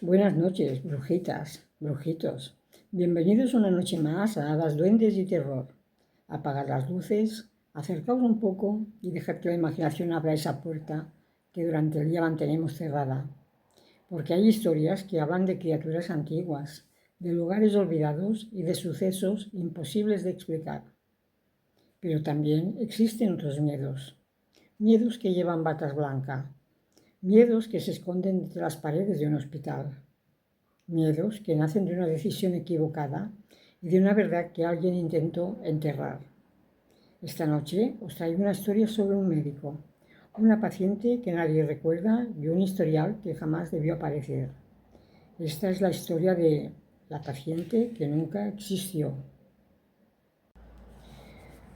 Buenas noches, brujitas, brujitos. Bienvenidos una noche más a Hadas, Duendes y Terror. Apagad las luces, acercaos un poco y dejad que la imaginación abra esa puerta que durante el día mantenemos cerrada. Porque hay historias que hablan de criaturas antiguas, de lugares olvidados y de sucesos imposibles de explicar. Pero también existen otros miedos. Miedos que llevan batas blancas. Miedos que se esconden entre las paredes de un hospital. Miedos que nacen de una decisión equivocada y de una verdad que alguien intentó enterrar. Esta noche os traigo una historia sobre un médico, una paciente que nadie recuerda y un historial que jamás debió aparecer. Esta es la historia de la paciente que nunca existió.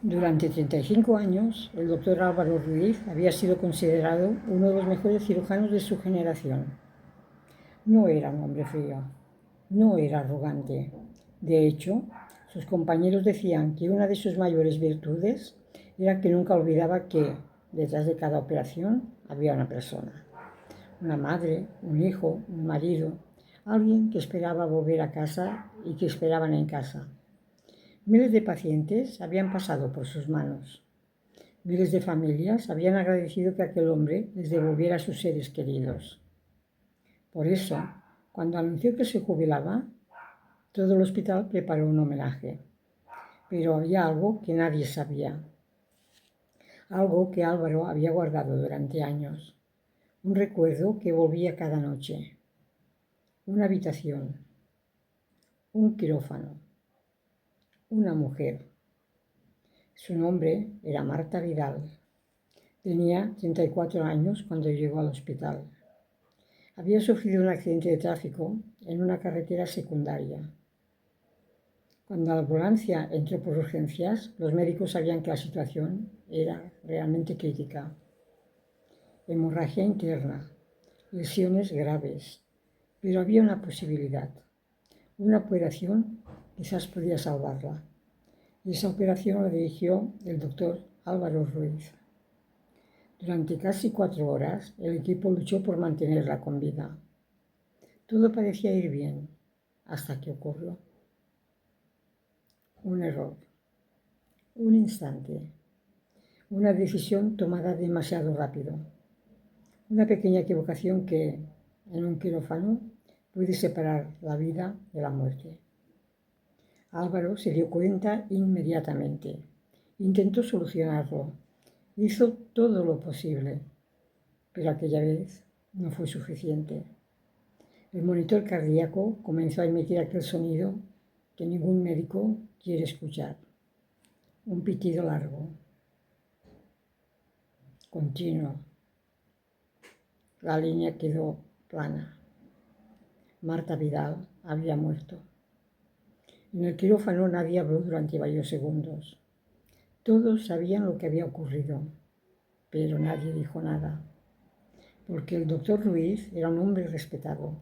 Durante 35 años, el doctor Álvaro Ruiz había sido considerado uno de los mejores cirujanos de su generación. No era un hombre frío, no era arrogante. De hecho, sus compañeros decían que una de sus mayores virtudes era que nunca olvidaba que detrás de cada operación había una persona. Una madre, un hijo, un marido, alguien que esperaba volver a casa y que esperaban en casa. Miles de pacientes habían pasado por sus manos. Miles de familias habían agradecido que aquel hombre les devolviera a sus seres queridos. Por eso, cuando anunció que se jubilaba, todo el hospital preparó un homenaje. Pero había algo que nadie sabía. Algo que Álvaro había guardado durante años. Un recuerdo que volvía cada noche. Una habitación. Un quirófano. Una mujer. Su nombre era Marta Vidal. Tenía 34 años cuando llegó al hospital. Había sufrido un accidente de tráfico en una carretera secundaria. Cuando la ambulancia entró por urgencias, los médicos sabían que la situación era realmente crítica. Hemorragia interna, lesiones graves, pero había una posibilidad. Una operación quizás podía salvarla. Y esa operación la dirigió el doctor Álvaro Ruiz. Durante casi 4 horas, el equipo luchó por mantenerla con vida. Todo parecía ir bien, hasta que ocurrió. Un error, un instante, una decisión tomada demasiado rápido. Una pequeña equivocación que, en un quirófano, puede separar la vida de la muerte. Álvaro se dio cuenta inmediatamente. Intentó solucionarlo. Hizo todo lo posible, pero aquella vez no fue suficiente. El monitor cardíaco comenzó a emitir aquel sonido que ningún médico quiere escuchar. Un pitido largo, continuo. La línea quedó plana. Marta Vidal había muerto. En el quirófano nadie habló durante varios segundos. Todos sabían lo que había ocurrido, pero nadie dijo nada, porque el doctor Ruiz era un hombre respetado,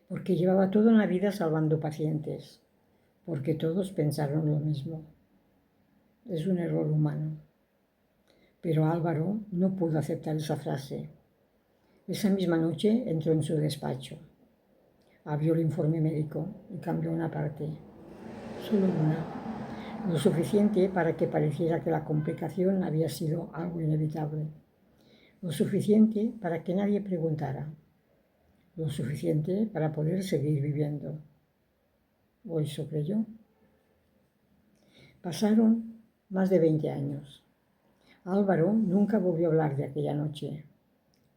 porque llevaba toda la vida salvando pacientes, porque todos pensaron lo mismo. Es un error humano. Pero Álvaro no pudo aceptar esa frase. Esa misma noche entró en su despacho. Abrió el informe médico y cambió una parte, solo una, lo suficiente para que pareciera que la complicación había sido algo inevitable, lo suficiente para que nadie preguntara, lo suficiente para poder seguir viviendo. ¿O eso creyó? Pasaron más de 20 años. Álvaro nunca volvió a hablar de aquella noche,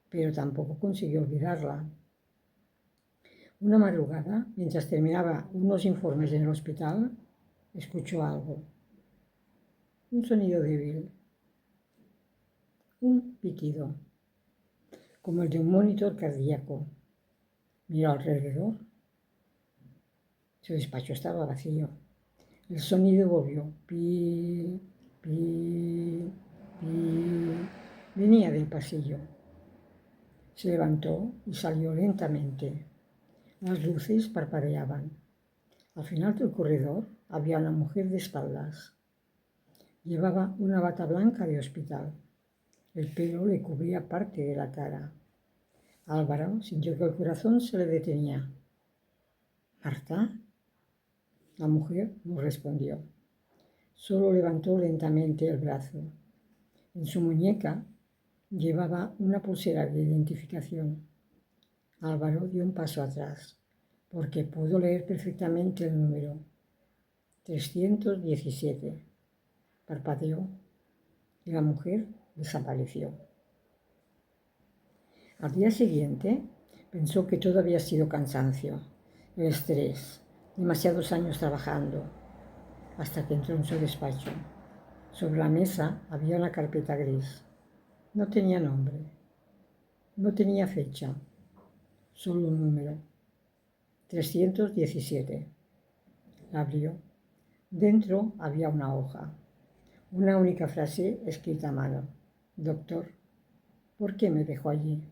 pero tampoco consiguió olvidarla. Una madrugada, mientras terminaba unos informes en el hospital, escuchó algo. Un sonido débil. Un pitido, como el de un monitor cardíaco. Miró alrededor. Su despacho estaba vacío. El sonido volvió. Pi, pi, pi. Venía del pasillo. Se levantó y salió lentamente. Las luces parpadeaban. Al final del corredor había una mujer de espaldas. Llevaba una bata blanca de hospital. El pelo le cubría parte de la cara. Álvaro sintió que el corazón se le detenía. ¿Marta? La mujer no respondió. Solo levantó lentamente el brazo. En su muñeca llevaba una pulsera de identificación. Álvaro dio un paso atrás, porque pudo leer perfectamente el número. 317. Parpadeó y la mujer desapareció. Al día siguiente pensó que todo había sido cansancio, el estrés, demasiados años trabajando, hasta que entró en su despacho. Sobre la mesa había una carpeta gris. No tenía nombre, no tenía fecha, solo un número. 317. La abrió. Dentro había una hoja, una única frase escrita a mano. Doctor, ¿por qué me dejó allí?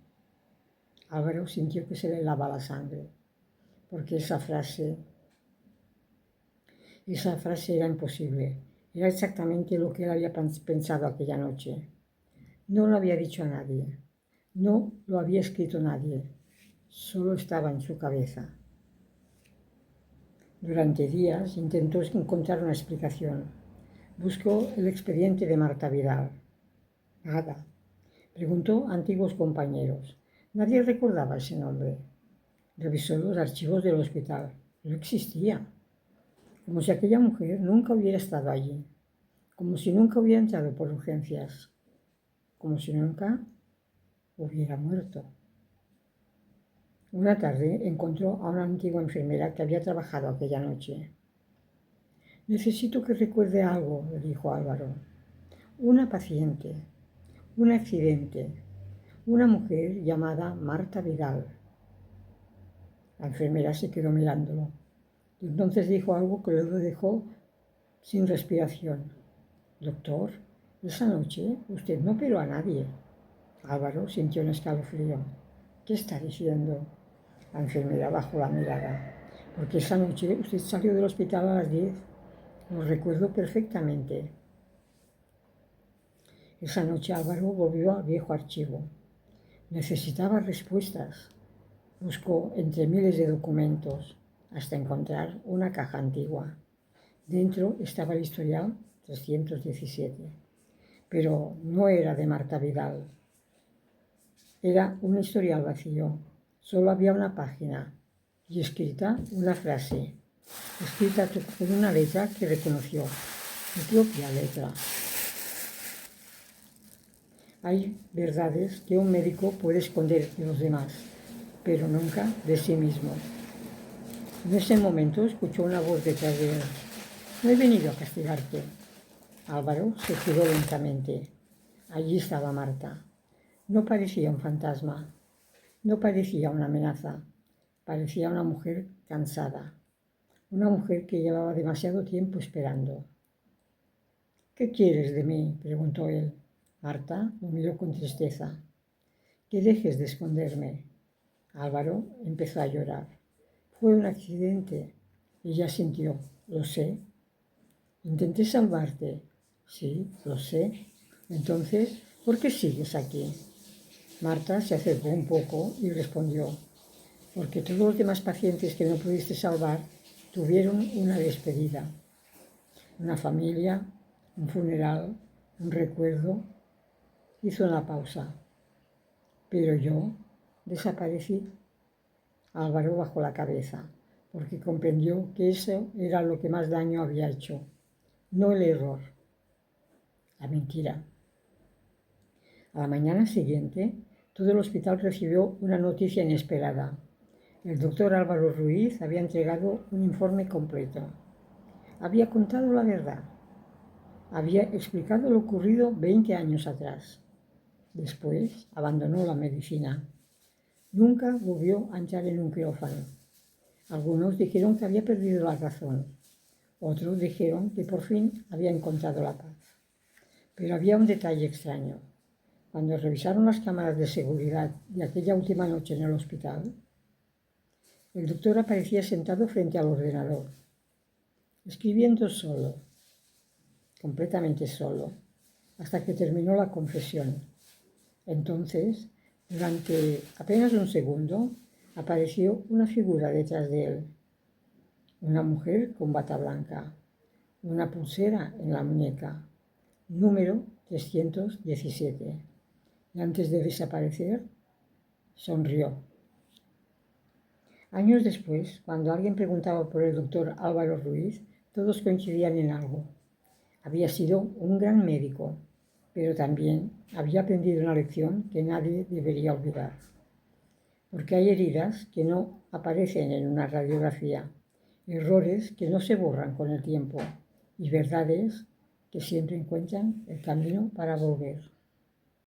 Álvaro sintió que se le helaba la sangre, porque esa frase era imposible. Era exactamente lo que él había pensado aquella noche. No lo había dicho a nadie. No lo había escrito nadie. Solo estaba en su cabeza. Durante días intentó encontrar una explicación. Buscó el expediente de Marta Vidal. Nada. Preguntó a antiguos compañeros. Nadie recordaba ese nombre. Revisó los archivos del hospital. No existía. Como si aquella mujer nunca hubiera estado allí. Como si nunca hubiera entrado por urgencias. Como si nunca hubiera muerto. Una tarde encontró a una antigua enfermera que había trabajado aquella noche. Necesito que recuerde algo, le dijo Álvaro. Una paciente, un accidente, una mujer llamada Marta Vidal. La enfermera se quedó mirándolo. Y entonces dijo algo que lo dejó sin respiración. Doctor, esa noche usted no operó a nadie. Álvaro sintió un escalofrío. ¿Qué está diciendo? La enfermera bajó la mirada. Porque esa noche usted salió del hospital a las 10. Lo recuerdo perfectamente. Esa noche Álvaro volvió al viejo archivo. Necesitaba respuestas. Buscó entre miles de documentos hasta encontrar una caja antigua. Dentro estaba el historial 317, pero no era de Marta Vidal. Era un historial vacío. Solo había una página y escrita una frase, escrita con una letra que reconoció, su propia letra. Hay verdades que un médico puede esconder de los demás, pero nunca de sí mismo. En ese momento escuchó una voz detrás de él. No he venido a castigarte. Álvaro se giró lentamente. Allí estaba Marta. No parecía un fantasma. No parecía una amenaza. Parecía una mujer cansada. Una mujer que llevaba demasiado tiempo esperando. ¿Qué quieres de mí?, preguntó él. Marta lo miró con tristeza. Que dejes de esconderme. Álvaro empezó a llorar. Fue un accidente. Ella sintió. Lo sé. Intenté salvarte. Sí, lo sé. Entonces, ¿por qué sigues aquí? Marta se acercó un poco y respondió. Porque todos los demás pacientes que no pudiste salvar tuvieron una despedida. Una familia, un funeral, un recuerdo. Hizo una pausa. Pero yo desaparecí. Álvaro bajó la cabeza, porque comprendió que eso era lo que más daño había hecho, no el error, la mentira. A la mañana siguiente, todo el hospital recibió una noticia inesperada. El doctor Álvaro Ruiz había entregado un informe completo. Había contado la verdad. Había explicado lo ocurrido 20 años atrás. Después abandonó la medicina. Nunca volvió a entrar en un quirófano. Algunos dijeron que había perdido la razón. Otros dijeron que por fin había encontrado la paz. Pero había un detalle extraño. Cuando revisaron las cámaras de seguridad de aquella última noche en el hospital, el doctor aparecía sentado frente al ordenador, escribiendo solo, completamente solo, hasta que terminó la confesión. Entonces, Durante apenas un segundo apareció una figura detrás de él, una mujer con bata blanca, una pulsera en la muñeca, número 317. Y antes de desaparecer, sonrió. Años después, cuando alguien preguntaba por el doctor Álvaro Ruiz, todos coincidían en algo. Había sido un gran médico, pero también había aprendido una lección que nadie debería olvidar. Porque hay heridas que no aparecen en una radiografía, errores que no se borran con el tiempo y verdades que siempre encuentran el camino para volver.